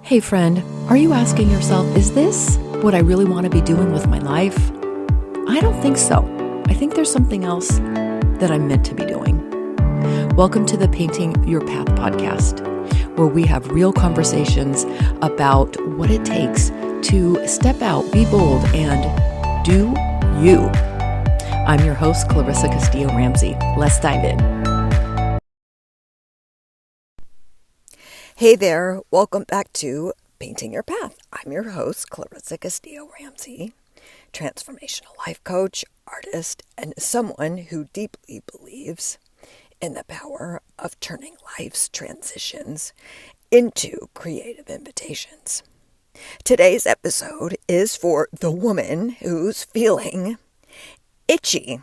Hey friend, are you asking yourself, is this what I really want to be doing with my life? I don't think so. I think there's something else that I'm meant to be doing. Welcome to the Painting Your Path podcast, where we have real conversations about what it takes to step out, be bold, and do you. I'm your host, Castillo-Ramsey. Let's dive in. Hey there, welcome back to Painting Your Path. I'm your host, Castillo-Ramsey, transformational life coach, artist, and someone who deeply believes in the power of turning life's transitions into creative invitations. Today's episode is for the woman who's feeling itchy,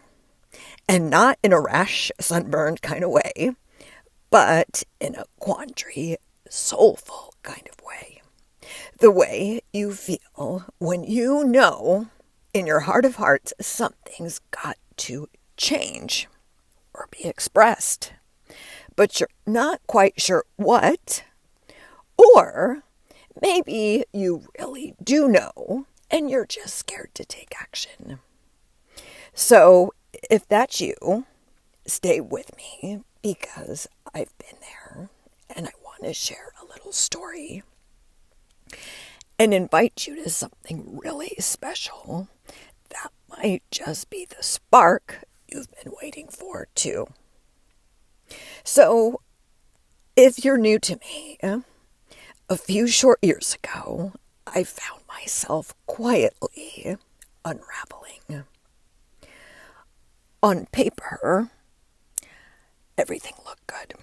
and not in a rash, sunburned kind of way, but in a quandary, soulful kind of way. The way you feel when you know in your heart of hearts something's got to change or be expressed, but you're not quite sure what, or maybe you really do know and you're just scared to take action. So if that's you, stay with me because I've been there and I want to share a little story and invite you to something really special that might just be the spark you've been waiting for too. So if you're new to me, a few short years ago, I found myself quietly unraveling. On paper, everything looked good.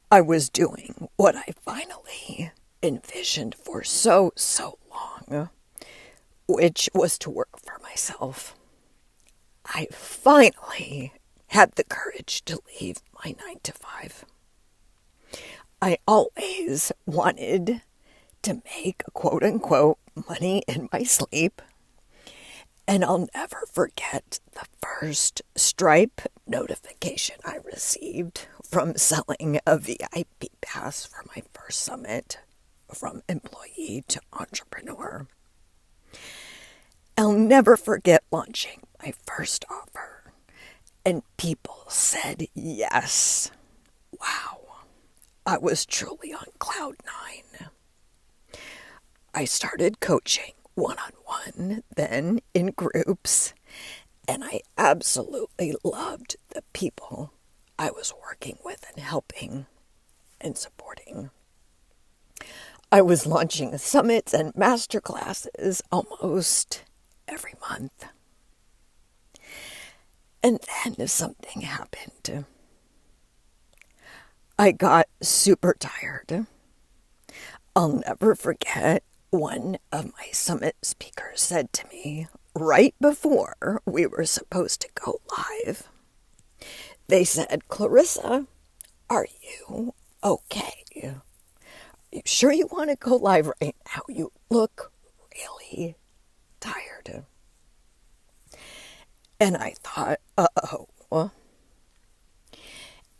I was doing what I finally envisioned for so long, which was to work for myself. I finally had the courage to leave my 9-to-5. I always wanted to make quote-unquote money in my sleep, and I'll never forget the first Stripe notification I received from selling a VIP pass for my first summit from employee to entrepreneur. I'll never forget launching my first offer, and people said yes. Wow, I was truly on cloud 9. I started coaching one-on-one, then in groups, and I absolutely loved the people I was working with and helping and supporting. I was launching summits and masterclasses almost every month. And then something happened. I got super tired. I'll never forget one of my summit speakers said to me right before we were supposed to go live. They said, "Clarissa, are you okay? Are you sure you want to go live right now? You look really tired." And I thought, uh-oh.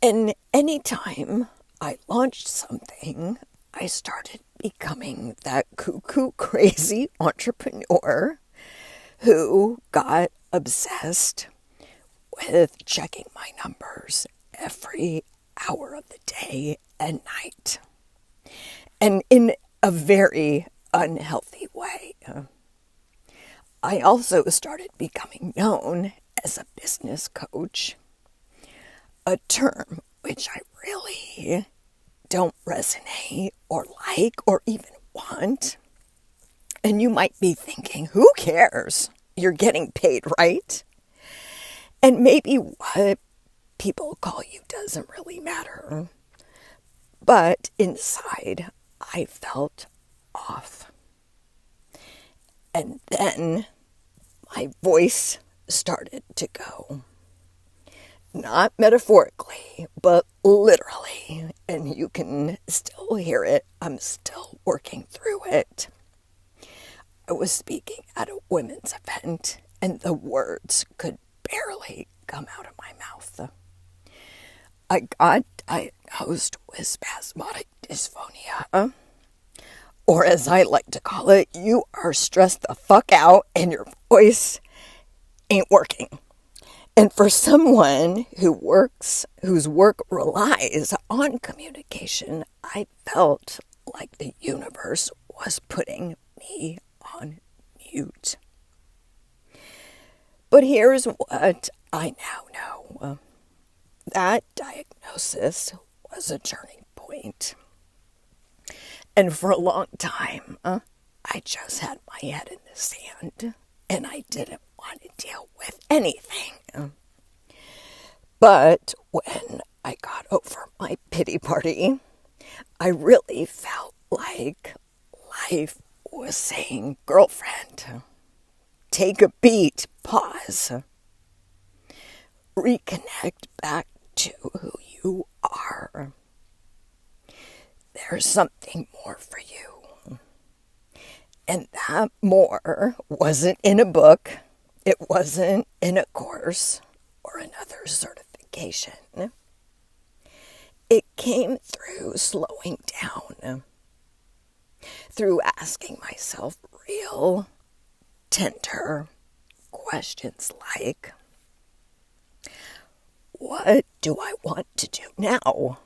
And anytime I launched something, I started becoming that cuckoo crazy entrepreneur who got obsessed with checking my numbers every hour of the day and night, and in a very unhealthy way. I also started becoming known as a business coach, a term which I really don't resonate or like or even want. And you might be thinking, who cares? You're getting paid, right? And maybe what people call you doesn't really matter. But inside, I felt off. And then my voice started to go. Not metaphorically, but literally. And you can still hear it. I'm still working through it. I was speaking at a women's event, and the words could barely come out of my mouth. I got diagnosed with spasmodic dysphonia, Or as I like to call it, you are stressed the fuck out and your voice ain't working. And for someone whose work relies on communication, I felt like the universe was putting me on mute. But here's what I now know. That diagnosis was a turning point. And for a long time, I just had my head in the sand and I didn't want to deal with anything. But when I got over my pity party, I really felt like life was saying, girlfriend, take a beat, pause, reconnect back to who you are. There's something more for you. And that more wasn't in a book. It wasn't in a course or another certification. It came through slowing down, through asking myself real, tender questions like, what do I want to do now?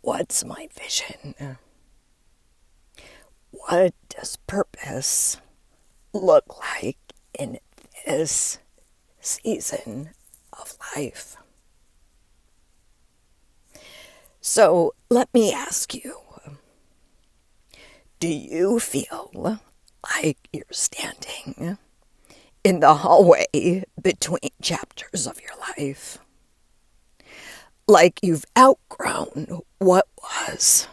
What's my vision? What does purpose look like in this season of life? So let me ask you, do you feel like you're standing in the hallway between chapters of your life? Like you've outgrown what was,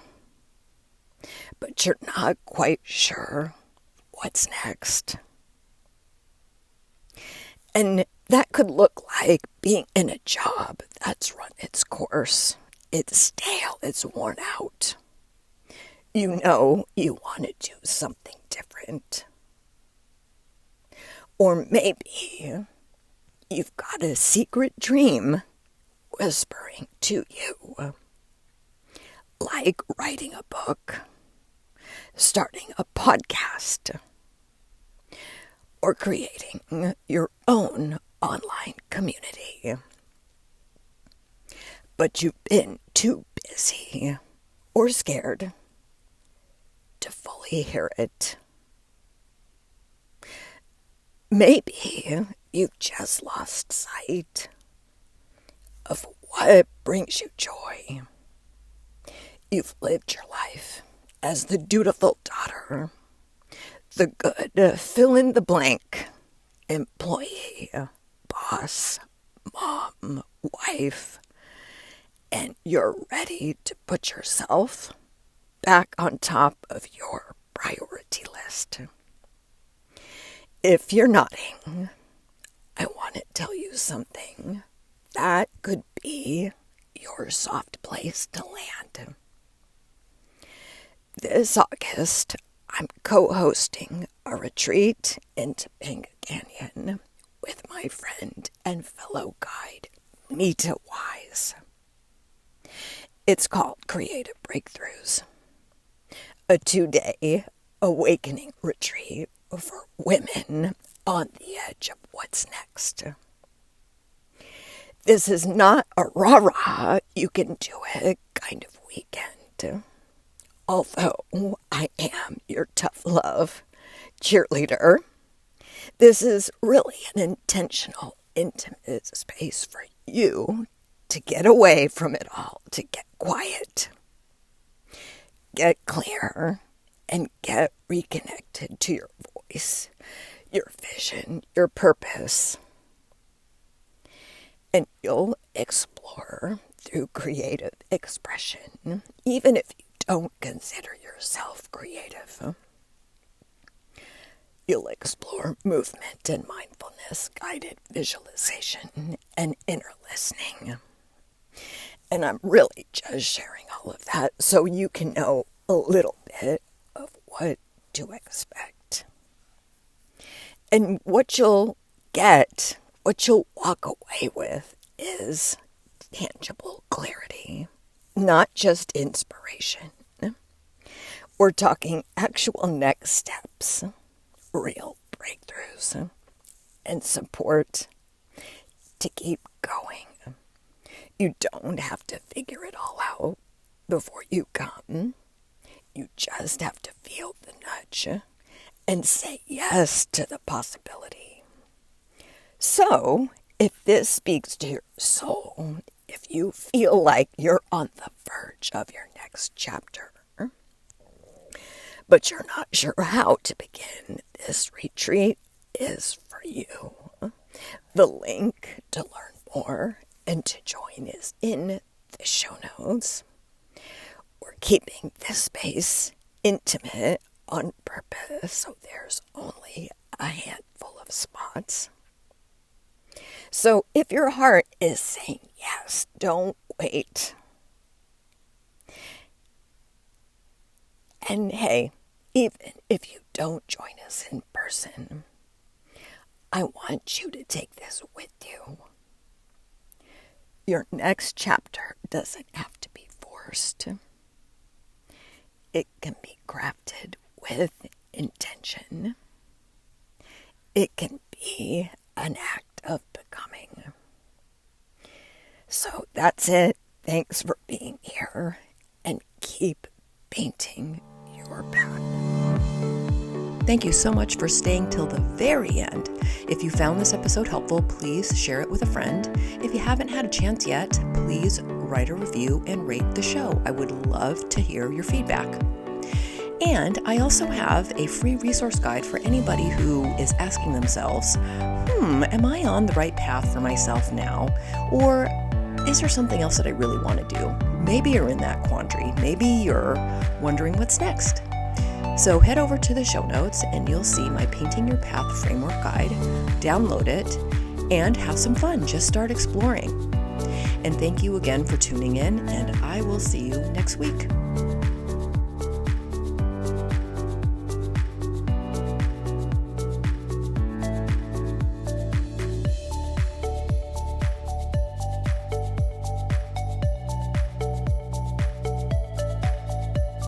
but you're not quite sure what's next? And that could look like being in a job that's run its course. It's stale, it's worn out. You know you want to do something different. Or maybe you've got a secret dream whispering to you, like writing a book, starting a podcast, or creating your own online community. But you've been too busy or scared to fully hear it. Maybe you've just lost sight of what brings you joy. You've lived your life as the dutiful daughter, the good fill-in-the-blank employee, boss, mom, wife, and you're ready to put yourself back on top of your priority list. If you're nodding, I want to tell you something. That could be your soft place to land. This August, I'm co-hosting a retreat in Topanga Canyon with my friend and fellow guide, Mitta Wise. It's called Creative Breakthroughs, a 2-day awakening retreat for women on the edge of what's next. This is not a rah-rah, you can do it kind of weekend. Although I am your tough love cheerleader, this is really an intentional, intimate space for you to get away from it all, to get quiet, get clear, and get reconnected to your voice, your vision, your purpose. And you'll explore through creative expression, even if you don't consider yourself creative. You'll explore movement and mindfulness, guided visualization, and inner listening. And I'm really just sharing all of that so you can know a little bit of what to expect. And what you'll get, what you'll walk away with is tangible clarity, not just inspiration. We're talking actual next steps, real breakthroughs, and support to keep going. You don't have to figure it all out before you come. You just have to feel the nudge and say yes to the possibility. So, if this speaks to your soul, if you feel like you're on the verge of your next chapter, but you're not sure how to begin, this retreat is for you. The link to learn more and to join is in the show notes. We're keeping this space intimate on purpose, so there's only a handful of spots. So if your heart is saying yes, don't wait. And hey, even if you don't join us in person, I want you to take this with you. Your next chapter doesn't have to be forced. It can be crafted with intention. It can be an act of becoming. So that's it. Thanks for being here, and keep painting your path. Thank you so much for staying till the very end. If you found this episode helpful, please share it with a friend. If you haven't had a chance yet, please write a review and rate the show. I would love to hear your feedback. And I also have a free resource guide for anybody who is asking themselves, am I on the right path for myself now? Or is there something else that I really want to do? Maybe you're in that quandary. Maybe you're wondering what's next. So head over to the show notes and you'll see my Painting Your Path framework guide. Download it and have some fun. Just start exploring. And thank you again for tuning in, and I will see you next week.